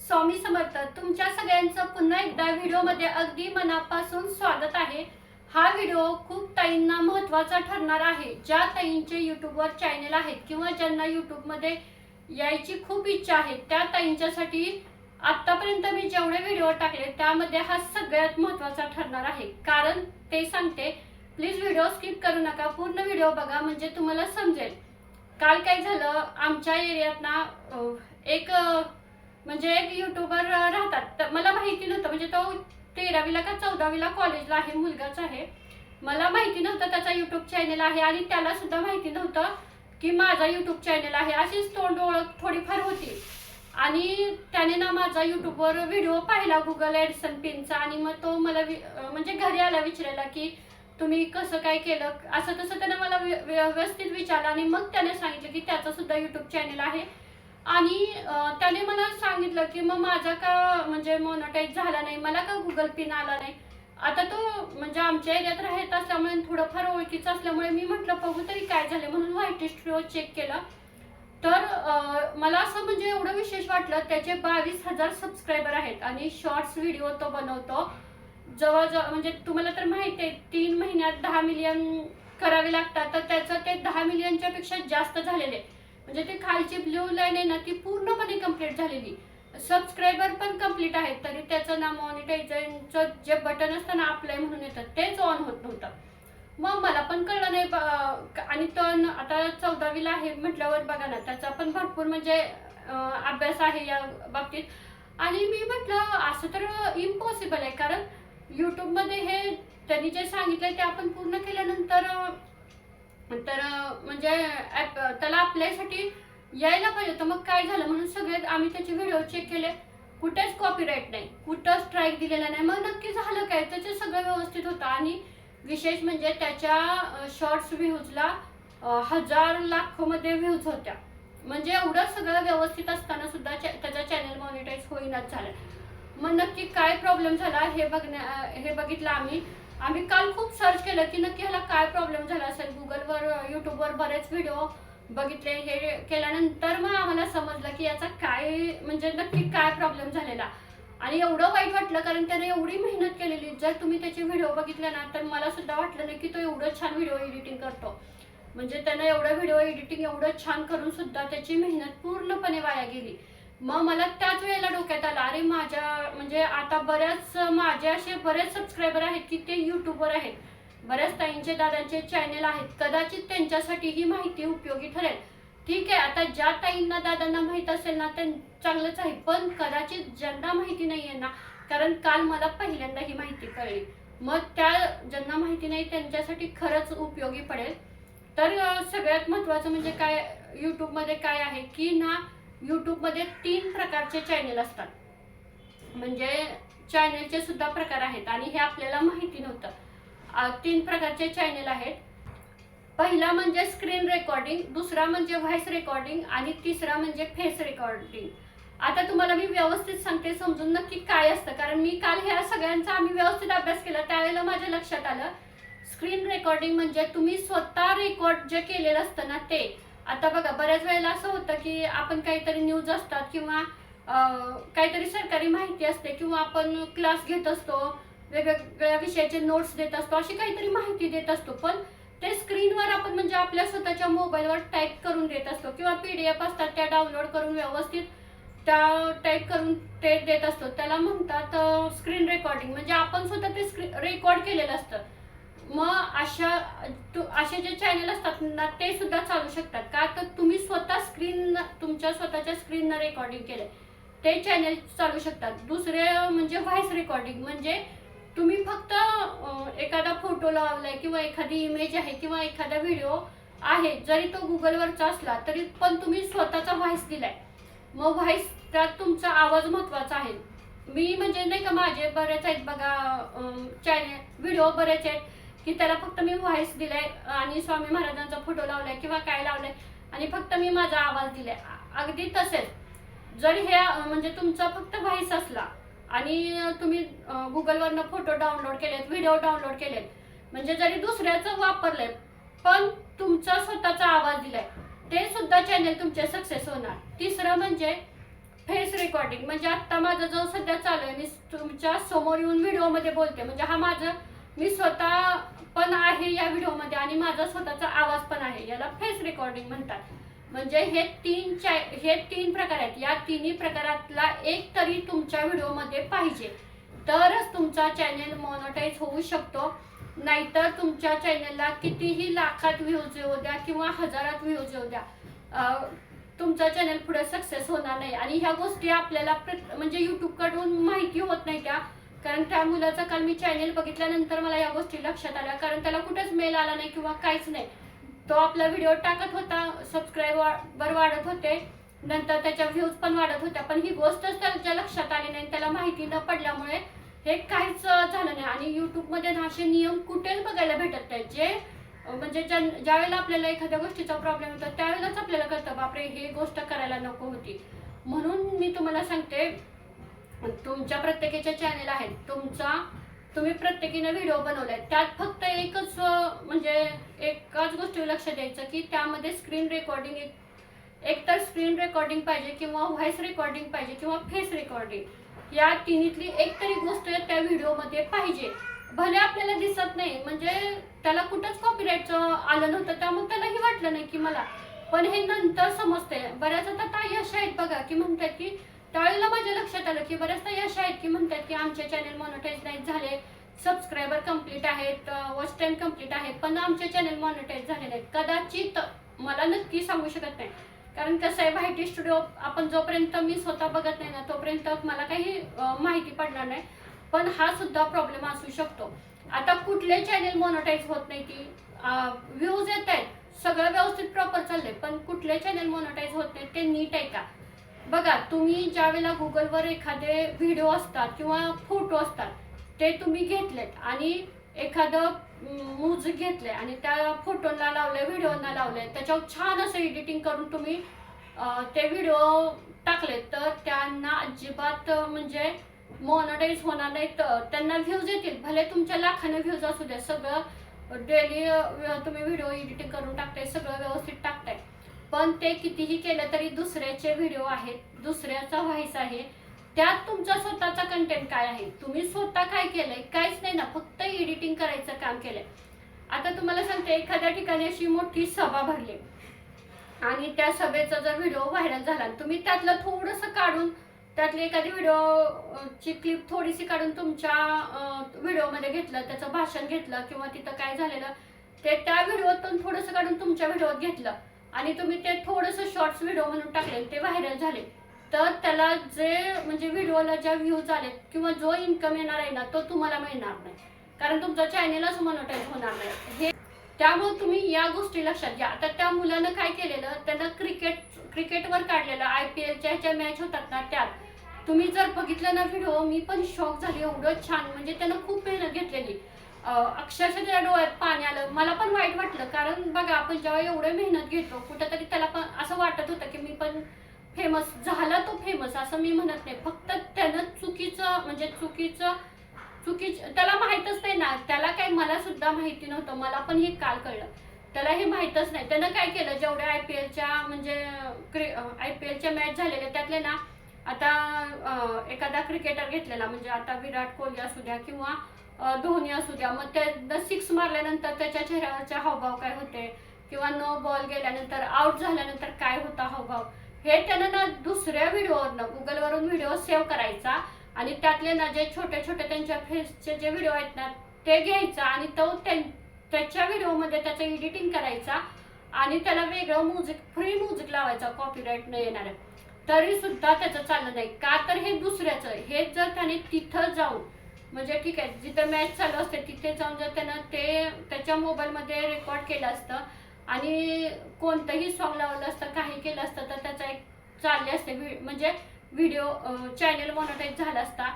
स्वामी समर्थ. तुमच्या सगळ्यांचं पुन्हा एकदा व्हिडिओमध्ये अगदी मनापासून स्वागत आहे. हा व्हिडिओ खूप ताईंना महत्त्वाचा ठरणार आहे. ज्या ताईंचे यूट्यूबवर चॅनल आहेत किंवा ज्यांना यूट्यूबमध्ये यायची खूप इच्छा आहे त्या ताईंच्यासाठी आतापर्यंत मी जेवढे व्हिडिओ टाकले त्यामध्ये हा सगळ्यात महत्त्वाचा ठरणार आहे. कारण ते सांगते, प्लीज व्हिडिओ स्किप करू नका, पूर्ण व्हिडिओ बघा म्हणजे तुम्हाला समजेल. काल काय झालं, आमच्या एरियात ना एक यूट्यूबर राहतात. तर मला माहिती नव्हतं, म्हणजे तो 13वीला का 14वीला कॉलेजला आहे, मुलगाच आहे. मला माहिती नव्हतं त्याचा यूट्यूब चॅनल आहे आणि त्याला सुद्धा माहिती नव्हतं की माझा यूट्यूब चॅनल आहे. अशीच तोंड ओळख थोडीफार होती. आणि त्याने ना माझा यूट्यूबवर व्हिडिओ पाहिला गुगल ॲडसन पिनचा, आणि मग तो मला म्हणजे घरी आला विचारायला की तुम्ही कसं काय केलं, असं तसं त्याने मला व्यवस्थित विचारलं. आणि मग त्याने सांगितलं की त्याचा सुद्धा यूट्यूब चॅनल आहे. आणि त्याने मला सांगितलं की मग माझा का म्हणजे मोनोटाईज झाला नाही, मला का गुगल पिन आला नाही. आता तो म्हणजे आमच्या एरियात राहत असल्यामुळे थोडंफार ओळखीचं असल्यामुळे मी म्हटलं बघू तरी काय झालं, म्हणून व्हाईट हिस्ट्रीवर चेक केलं. तर मला असं म्हणजे एवढं विशेष वाटलं, त्याचे 22,000 सबस्क्रायबर आहेत आणि शॉर्ट्स व्हिडिओ तो बनवतो. जवळजवळ म्हणजे तुम्हाला तर माहिती आहे 3 महिन्यात 10 मिलियन करावे लागतात, तर त्याचं ते 10 मिलियनच्या पेक्षा जास्त झालेले. म्हणजे ते खालची ब्ल्यू लाईन आहे ना ती पूर्णपणे कंप्लीट झालेली. सबस्क्रायबर पण कंप्लीट आहेत, तरी त्याचं ना मॉनिटायझेशनचं जे बटन असतं ना अप्लाय म्हणून येतं तेच ऑन होत नव्हतं. मग मला पण कळलं नाही. आणि तो आता 14वीला आहे म्हटल्यावर बघा ना, त्याचा पण भरपूर म्हणजे अभ्यास आहे या बाबतीत. आणि मी म्हटलं असं तर इम्पॉसिबल आहे, कारण यूट्यूबमध्ये हे त्यांनी जे सांगितलं ते आपण पूर्ण केल्यानंतर तर म्हणजे त्याला अप्लायसाठी यायला पाहिजे होतं. मग काय झालं, म्हणून सगळे आम्ही त्याचे व्हिडिओ चेक केले, कुठेच कॉपीराईट नाही, कुठं स्ट्राईक दिलेला नाही. मग नक्की झालं काय, त्याचे सगळं व्यवस्थित होतं. आणि विशेष म्हणजे त्याच्या शॉर्ट्स व्ह्यूजला 1000 लाखोमध्ये व्ह्यूज होत्या. म्हणजे एवढं सगळं व्यवस्थित असताना सुद्धा त्याचा चॅनल मॉनिटाईज होईनाच झालं. मग नक्की काय प्रॉब्लेम झाला हे बघितलं आम्ही काल खूप सर्च केलं की नक्की ह्याला काय प्रॉब्लेम झाला असेल. गुगलवर यूट्यूबवर बरेच व्हिडिओ बघितले. हे केल्यानंतर मग आम्हाला समजलं की याचा काय म्हणजे नक्की काय प्रॉब्लेम झालेला. आणि एवढं वाईट वाटलं, कारण त्याने एवढी मेहनत केलेली. जर तुम्ही त्याचे व्हिडिओ बघितले ना तर मला सुद्धा वाटलं नाही की तो एवढं छान व्हिडिओ एडिटिंग करतो. म्हणजे त्यानं एवढं व्हिडिओ एडिटिंग एवढं छान करून सुद्धा त्याची मेहनत पूर्णपणे वाया गेली. मग मला त्याच वेळेला डोक्यात आलं, अरे माझ्या म्हणजे आता माझे असे बरेच सबस्क्रायबर आहेत की ते यूट्यूबवर आहेत. बऱ्याच ताईंचे दादांचे चॅनल आहेत, कदाचित त्यांच्यासाठी ही माहिती उपयोगी ठरेल. ठीक आहे, आता ज्या ताईंना दादांना माहीत असेल ना ते चांगलंच आहे, पण कदाचित ज्यांना माहिती नाही आहे ना, कारण काल मला पहिल्यांदा ही माहिती कळली, मग त्या ज्यांना माहिती नाही त्यांच्यासाठी खरंच उपयोगी पडेल. तर सगळ्यात महत्त्वाचं म्हणजे काय, यूट्यूबमध्ये काय आहे की ना, यूट्यूबमध्ये 3 प्रकारचे चॅनल असतात. म्हणजे चॅनलचे सुद्धा प्रकार आहेत आणि हे आपल्याला माहिती नव्हतं. 3 प्रकारचे चॅनल आहेत. पहिला म्हणजे स्क्रीन रेकॉर्डिंग, दुसरा म्हणजे व्हॉइस रेकॉर्डिंग आणि तिसरा म्हणजे फेस रेकॉर्डिंग. आता तुम्हाला मी व्यवस्थित सांगते समजून नक्की काय असतं, कारण मी काल ह्या सगळ्यांचा आम्ही व्यवस्थित अभ्यास केला त्यावेळेला माझ्या लक्षात आलं. स्क्रीन रेकॉर्डिंग म्हणजे तुम्ही स्वतः रेकॉर्ड जे केलेलं असतं ना ते. आता बघा बऱ्याच वेळेला असं होतं की आपण काहीतरी न्यूज असतात किंवा काहीतरी सरकारी माहिती असते किंवा आपण क्लास घेत असतो, वेगवेगळ्या विषयाचे नोट्स देत असतो, अशी काहीतरी माहिती देत असतो, पण ते स्क्रीनवर आपण म्हणजे आपल्या स्वतःच्या मोबाईलवर टाईप करून देत असतो किंवा PDF असतात त्या डाउनलोड करून व्यवस्थित त्या टाईप करून ते देत असतो. त्याला म्हणतात स्क्रीन रेकॉर्डिंग. म्हणजे आपण स्वतः ते रेकॉर्ड केलेलं असतं. मग असे जे चॅनल असतात ना ते सुद्धा चालू शकतात का, तर तुम्ही स्वतः तुमच्या स्वतःच्या स्क्रीननं रेकॉर्डिंग केलं ते चॅनल चालू शकतात. दुसरे म्हणजे व्हॉइस रेकॉर्डिंग, म्हणजे तुम्ही फक्त एखादा फोटो लावलाय किंवा एखादी इमेज आहे किंवा एखादा व्हिडिओ आहे, जरी तो गुगलवरचा असला तरी पण तुम्ही स्वतःचा व्हॉइस दिलाय. मग व्हॉइस त्यात तुमचा आवाज महत्त्वाचा आहे. मी म्हणजे नाही का माझे बरेच आहेत बघा चॅनल व्हिडिओ बरेच आहेत की त्याला फक्त मी व्हॉइस दिलाय आणि स्वामी महाराजांचा फोटो लावलाय किंवा काय लावलाय आणि फक्त मी माझा आवाज दिलाय. अगदी तसेच जर हे म्हणजे तुमचा फक्त व्हॉइस असला आणि तुम्ही गुगलवरनं फोटो डाउनलोड केलेत, व्हिडिओ डाउनलोड केलेत, म्हणजे जरी दुसऱ्याचं वापरलंय पण तुमचा स्वतःचा आवाज दिलाय, ते सुद्धा चॅनल तुमचे सक्सेस होणार. तिसरं म्हणजे फेस रेकॉर्डिंग म्हणजे आता माझं जो सध्या चालू आहे, मी तुमच्या समोर येऊन व्हिडिओमध्ये बोलते, म्हणजे हा माझं मी स्वतः पण आहे या व्हिडिओमध्ये आणि माझा स्वतःचा आवाज पण आहे, याला फेस रेकॉर्डिंग म्हणतात. म्हणजे हे तीन प्रकार आहेत. या तिन्ही प्रकारातला एक तरी तुमच्या व्हिडिओमध्ये पाहिजे, तरच तुमचा चॅनेल मॉनिटाईज होऊ शकतो. नाहीतर तुमच्या चॅनेलला कितीही लाखात व्ह्यूज येऊ द्या किंवा हजारात व्ह्यूज येऊ द्या, तुमचा चॅनल पुढे सक्सेस होणार नाही. आणि ह्या गोष्टी आपल्याला म्हणजे यूट्यूबकडून माहिती होत नाही त्या, कारण त्या मुलाचा काल मी चॅनेल बघितल्यानंतर मला या गोष्टी लक्षात आल्या. कारण त्याला कुठेच मेल आला नाही किंवा काहीच नाही. तो आपला व्हिडिओ टाकत होता, सबस्क्रायबर वाढत होते, नंतर त्याच्या व्ह्यूज पण वाढत होत्या, पण ही गोष्टच त्याच्या लक्षात आली नाही. त्याला माहिती न पडल्यामुळे हे काहीच झालं नाही. आणि यूट्यूबमध्ये असे नियम कुठेच बघायला भेटत नाही, जे म्हणजे ज्यावेळेला आपल्याला एखाद्या गोष्टीचा प्रॉब्लेम होतो त्यावेळेलाच आपल्याला कळतं बापरे हे गोष्ट करायला नको होती. म्हणून मी तुम्हाला सांगते, तुमच्या प्रत्येकाचे चॅनेल आहेत, तुम्ही प्रत्येकीने व्हिडिओ बनवलाय, त्यात फक्त एकच म्हणजे एकाच गोष्टीवर लक्ष द्यायचं की त्यामध्ये स्क्रीन रेकॉर्डिंग, एकतर स्क्रीन रेकॉर्डिंग पाहिजे किंवा व्हॉइस रेकॉर्डिंग पाहिजे किंवा फेस रेकॉर्डिंग, या तिन्हीतली एक तरी गोष्ट त्या व्हिडिओमध्ये पाहिजे. भले आपल्याला दिसत नाही, म्हणजे त्याला कुठंच कॉपीराईटचं आलं नव्हतं त्यामुळे त्यालाही वाटलं नाही की मला, पण हे नंतर समजते. बऱ्याच आता ताई अशा आहेत बघा की म्हणतात की, त्यावेळेला माझ्या लक्षात आलं की बऱ्याचदा अशा आहेत की म्हणतात की आमचे चॅनल मॉनिटाईज नाही झाले, सबस्क्रायबर कंप्लीट आहेत, वॉच टाइम कंप्लीट आहे, पण आमचे चॅनल मॉनिटाईज झाले नाहीत. कदाचित मला नक्की सांगू शकत नाही, कारण कसं आहे, व्हायटी स्टुडिओ आपण जोपर्यंत मी स्वतः बघत नाही ना तोपर्यंत मला काही माहिती पडणार नाही. पण हा सुद्धा प्रॉब्लेम असू शकतो. आता कुठले चॅनेल मॉनिटाईज होत नाही की व्ह्यूज येत आहेत, सगळं व्यवस्थित प्रॉपर चाललंय, पण कुठले चॅनेल मॉनिटाईज होत नाही ते नीट आहे का बघा. तुम्ही ज्या वेळेला गुगलवर एखादे व्हिडिओ असतात किंवा फोटो असतात ते तुम्ही घेतलेत आणि एखादं म्युझिक घेतलंय आणि त्या फोटोला लावलंय, व्हिडिओना लावलंय, त्याच्यावर छान असं एडिटिंग करून तुम्ही ते व्हिडिओ टाकले, तर त्यांना अजिबात म्हणजे मॉनिटाईज होणार नाही. तर त्यांना व्ह्यूज येतील, भले तुमच्या लाखाने व्ह्यूज असू द्या, सगळं डेली तुम्ही व्हिडिओ एडिटिंग करून टाकताय, सगळं व्यवस्थित टाकताय, पण ते कितीही केलं तरी दुसऱ्याचे व्हिडिओ आहेत, दुसऱ्याचा व्हॉइस आहे, त्यात तुमचा स्वतःचा कंटेंट काय आहे, तुम्ही स्वतः काय केलंय, काहीच नाही ना, फक्त एडिटिंग करायचं काम केलंय. आता तुम्हाला सांगते, एखाद्या ठिकाणी अशी मोठी सभा भरली आणि त्या सभेचा जर व्हिडिओ व्हायरल झाला, तुम्ही त्यातलं थोडंसं काढून, त्यातली एखादी व्हिडिओची क्लिप थोडीशी काढून तुमच्या व्हिडिओमध्ये घेतलं, त्याचं भाषण घेतलं किंवा तिथं काय झालेलं ते त्या व्हिडिओतून थोडंसं काढून तुमच्या व्हिडिओत घेतलं आणि तुम्ही ते थोडंसं शॉर्ट्स व्हिडिओ म्हणून टाकले, ते व्हायरल झाले, तर त्याला जे म्हणजे व्हिडिओला ज्या व्ह्यूज आले किंवा जो इन्कम येणार आहे ना तो तुम्हाला मिळणार नाही, कारण तुमचा चॅनेलच मॉनिटाईज होणार नाही. हे त्यामुळे तुम्ही या गोष्टी लक्षात घ्या. आता त्या मुलानं काय केलेलं, त्यानं क्रिकेटवर काढलेलं IPLच्या ह्याच्या मॅच होतात ना, त्यात तुम्ही जर बघितलं ना व्हिडिओ, मी पण शॉक झाली, एवढं छान, म्हणजे त्यानं खूप मेहनत घेतलेली, अक्षरशः त्या डोळ्यात पाणी आलं. मला पण वाईट वाटलं, कारण बघा आपण जेव्हा एवढं मेहनत घेतो, कुठेतरी त्याला पण असं वाटत होतं की मी पण फेमस झाला, तो फेमस असं मी म्हणत नाही, फक्त त्यानं चुकीचं त्याला माहीतच नाही ना, त्याला काय, मला सुद्धा माहिती नव्हतं, मला पण हे काल कळलं, त्याला हे माहीतच नाही. त्यानं काय केलं, जेवढ्या IPLच्या म्हणजे IPLच्या मॅच झालेल्या त्यातले ना, आता एखादा क्रिकेटर घेतलेला, म्हणजे आता विराट कोहली असू द्या किंवा धोनी असू द्या, मग त्या 6 मारल्यानंतर त्याच्या चेहऱ्यावरचे हावभाव काय होते किंवा नो बॉल गेल्यानंतर आउट झाल्यानंतर काय होता हावभाव, हे त्यानं ना दुसऱ्या व्हिडिओवरनं गुगलवरून व्हिडिओ सेव्ह करायचा आणि त्यातले ना जे छोटे छोटे त्यांच्या फेसचे जे व्हिडिओ आहेत ना ते घ्यायचा आणि तो त्याच्या व्हिडिओमध्ये त्याचं एडिटिंग करायचा आणि त्याला वेगळं फ्री म्युझिक लावायचा, कॉपीराईट न येणार, तरी सुद्धा त्याचं चाललं नाही का, तर हे दुसऱ्याचं. हे जर त्याने तिथं जाऊन, म्हणजे ठीक आहे जिथं मॅच चालू असते तिथे जाऊन जर त्यानं ते त्याच्या मोबाईलमध्ये रेकॉर्ड केलं असतं आणि कोणतंही सॉन्ग लावलं असतं, काही केलं असतं, तर त्याचा एक चालले असते म्हणजे व्हिडिओ चॅनल मॉनिटाईज झाला असता.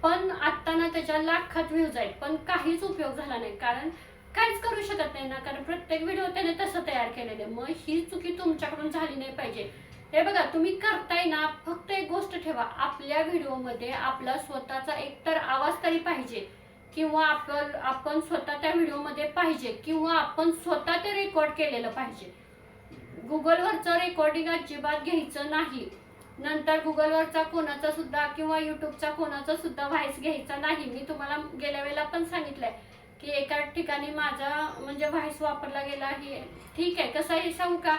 पण आत्ता ना त्याच्या लाखात व्ह्यूज आहेत, पण काहीच उपयोग झाला नाही, कारण काहीच करू शकत नाही ना, कारण प्रत्येक व्हिडिओ त्याने तसं तयार केलेलं. मग ही चुकी तुमच्याकडून झाली नाही पाहिजे. हे बघा, तुम्ही करताय ना, फक्त एक गोष्ट ठेवा, आपल्या व्हिडिओमध्ये आपला स्वतःचा एकतर आवाज तरी पाहिजे किंवा आपण स्वतः त्या व्हिडिओमध्ये पाहिजे किंवा आपण स्वतः ते रेकॉर्ड केलेलं पाहिजे. गुगलवरचं रेकॉर्डिंग अजिबात घ्यायचं नाही. नंतर गुगलवरचा कोणाचा सुद्धा किंवा यूट्यूबचा कोणाचा सुद्धा व्हॉइस घ्यायचा नाही. मी तुम्हाला गेल्या वेळेला पण सांगितलंय की एका ठिकाणी माझा म्हणजे व्हॉइस वापरला गेला आहे. ठीक आहे, कसं आहे सांगू का,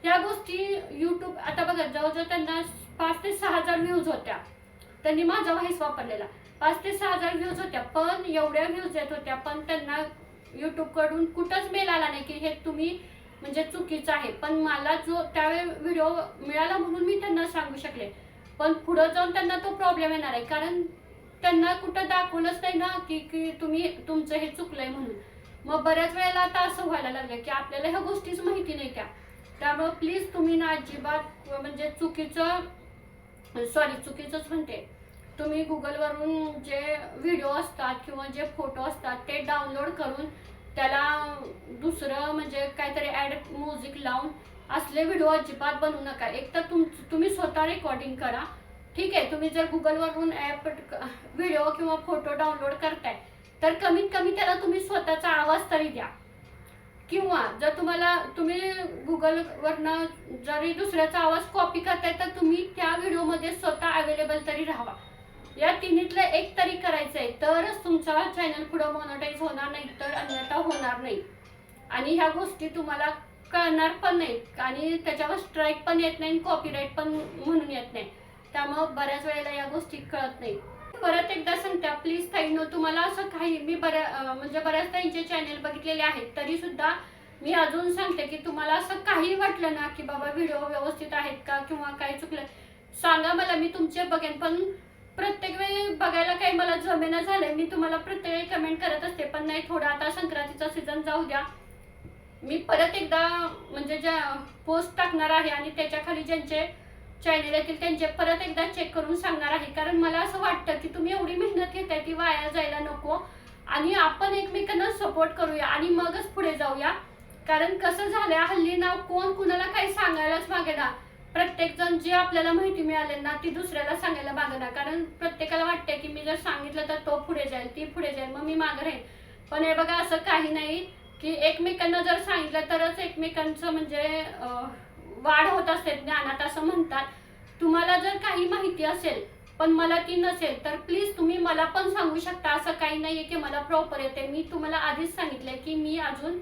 या गोष्टी यूट्यूब आता बघा, जवळजवळ त्यांना 5 ते 6 हजार व्ह्यूज होत्या. त्यांनी माझा व्हॉइस वापरलेला 5 ते 6 हजार व्ह्यूज होत्या, पण एवढ्या व्ह्यूज येत होत्या, पण त्यांना यूट्यूबकडून कुठंच मेल आला नाही की हे तुम्ही म्हणजे चुकीचं आहे. पण मला जो त्यावेळी व्हिडिओ मिळाला म्हणून मी त्यांना सांगू शकले, पण पुढे जाऊन त्यांना तो प्रॉब्लेम येणार आहे, कारण त्यांना कुठं दाखवलंच नाही ना की की तुम्ही तुमचं हे चुकलंय म्हणून. मग बऱ्याच वेळेला आता असं व्हायला लागलं की आपल्याला ह्या गोष्टीच माहिती नाही त्या. त्यामुळे प्लीज तुम्ही ना अजिबात म्हणजे चुकीचंच म्हणते, तुम्ही गुगलवरून जे व्हिडिओ असतात किंवा जे फोटो असतात ते डाउनलोड करून त्याला दुसरं म्हणजे काहीतरी ॲड म्युझिक लावून असले व्हिडिओ अजिबात बनवू नका. एक तर तुम्ही स्वतः रेकॉर्डिंग करा. ठीक आहे, तुम्ही जर गुगलवरून ॲप व्हिडिओ किंवा फोटो डाउनलोड करताय तर कमीत कमी त्याला तुम्ही स्वतःचा आवाज तरी द्या. किंवा जर तुम्ही गुगलवरनं जरी दुसऱ्याचा आवाज कॉपी करताय तर तुम्ही त्या व्हिडिओमध्ये स्वतः अवेलेबल तरी राहावा. या तिन्हीतलं एक तरी करायचं आहे, तरच तुमचा चॅनल पुढं मॉनिटाईज होणार, नाही तर अन्यथा होणार नाही. आणि ह्या गोष्टी तुम्हाला कळणार पण नाही आणि त्याच्यावर स्ट्राईक पण येत नाही, कॉपीराईट पण म्हणून येत नाही. त्यामुळं बऱ्याच वेळेला या गोष्टी कळत नाही. परत एकदा सांगते प्लीज ताईंनो, तुम्हाला असं काही मी बऱ्याच ताईंचे चॅनल बघितलेले आहेत, तरी सुद्धा मी अजून सांगते की तुम्हाला असं काही वाटलं ना की बाबा व्हिडिओ व्यवस्थित आहेत का किंवा काही चुकलं, सांगा मला, मी तुमचे बघेन. पण प्रत्येक वेळी बघायला काही मला जमेना झालंय. मी तुम्हाला प्रत्येक वेळी कमेंट करत असते, पण नाही, थोडा आता संक्रांतीचा सीझन जाऊ द्या. मी परत एकदा म्हणजे ज्या पोस्ट टाकणार आहे आणि त्याच्या खाली ज्यांचे चॅनल येतील त्यांचे परत एकदा चेक करून सांगणार आहे. कारण मला असं वाटतं की तुम्ही एवढी मेहनत घेताय ती वाया जायला नको आणि आपण एकमेकांना सपोर्ट करूया आणि मगच पुढे जाऊया. कारण कसं झालंय हल्ली ना, कोण कुणाला काही सांगायलाच मागेना. प्रत्येक जण जी आपल्याला माहिती मिळाली ना ती दुसऱ्याला सांगायला मागेना. कारण प्रत्येकाला वाटते की मी जर सांगितलं तर तो पुढे जाईल, ती पुढे जाईल, मग मी मागं राहील. पण हे बघा, असं काही नाही की एकमेकांना जर सांगितलं तरच एकमेकांचं म्हणजे वाढ होत असते ज्ञानात असं म्हणतात. तुम्हाला जर काही माहिती असेल पण मला ती नसेल तर प्लीज तुम्ही मला पण सांगू शकता. असं काही नाहीये की मला प्रॉपर येते. मी तुम्हाला आधीच सांगितलंय की मी अजून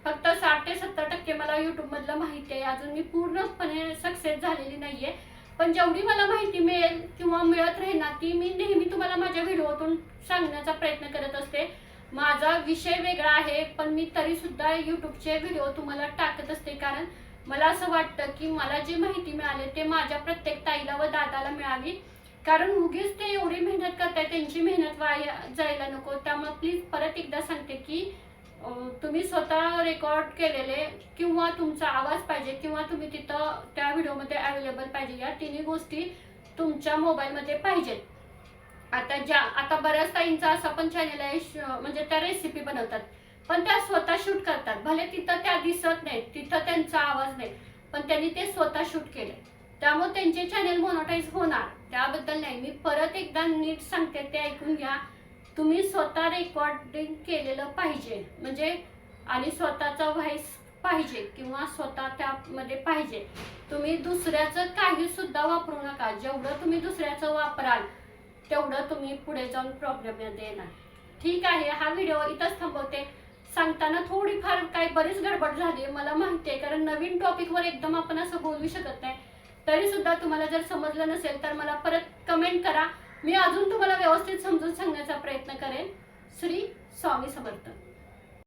फक्त 60 ते 70% मला यूट्यूब मधलं माहिती आहे. अजून मी पूर्णपणे सक्सेस झालेली नाहीये. पण जेवढी मला माहिती मिळेल किंवा मिळत राहील ना ती मी नेहमी तुम्हाला माझ्या व्हिडिओतून सांगण्याचा प्रयत्न करत असते. माझा विषय वेगळा आहे पण मी तरी सुद्धा यूट्यूबचे व्हिडिओ तुम्हाला टाकत असते. कारण मला असं वाटतं की मला जी माहिती मिळाली ते माझ्या प्रत्येक ताईला व दादाला मिळावी. कारण उगीच ते एवढी मेहनत करताय, त्यांची मेहनत वाया जायला नको. त्यामुळे प्लीज परत एकदा सांगते की तुम्ही स्वतः रेकॉर्ड केलेले किंवा तुमचा आवाज पाहिजे किंवा तुम्ही तिथं त्या व्हिडिओमध्ये अवेलेबल पाहिजे. या तिन्ही गोष्टी तुमच्या मोबाईलमध्ये पाहिजेत. आता बऱ्याच ताईंचा असा पण चॅनल आहे म्हणजे त्या रेसिपी बनवतात पण त्या स्वतः शूट करतात. भले तिथं त्या दिसत नाहीत, तिथं त्यांचा आवाज नाही, पण त्यांनी ते स्वतः शूट केले. त्यामुळे त्यांचे चॅनल मोनोटाईज होणार, त्याबद्दल नाही. मी परत एकदा नीट सांगते, ते ऐकून घ्या. तुम्ही स्वतः रेकॉर्डिंग केलेलं पाहिजे म्हणजे आणि स्वतःचा व्हॉइस पाहिजे किंवा स्वतः त्यामध्ये पाहिजे. तुम्ही दुसऱ्याचं काही सुद्धा वापरू नका. जेवढं तुम्ही दुसऱ्याचं वापराल तेवढं तुम्ही पुढे जाऊन प्रॉब्लेम येणार. ठीक आहे, हा व्हिडिओ इथंच थांबवते. सांगताना थोडीफार काही बरीच गडबड झाली मला माहिती आहे, कारण नवीन टॉपिकवर एकदम आपण असं बोलू शकत नाही. तरी सुद्धा तुम्हाला जर समजलं नसेल तर मला परत कमेंट करा. मी अजून तुम्हाला व्यवस्थित समजून सांगण्याचा प्रयत्न करेन. श्री स्वामी समर्थ.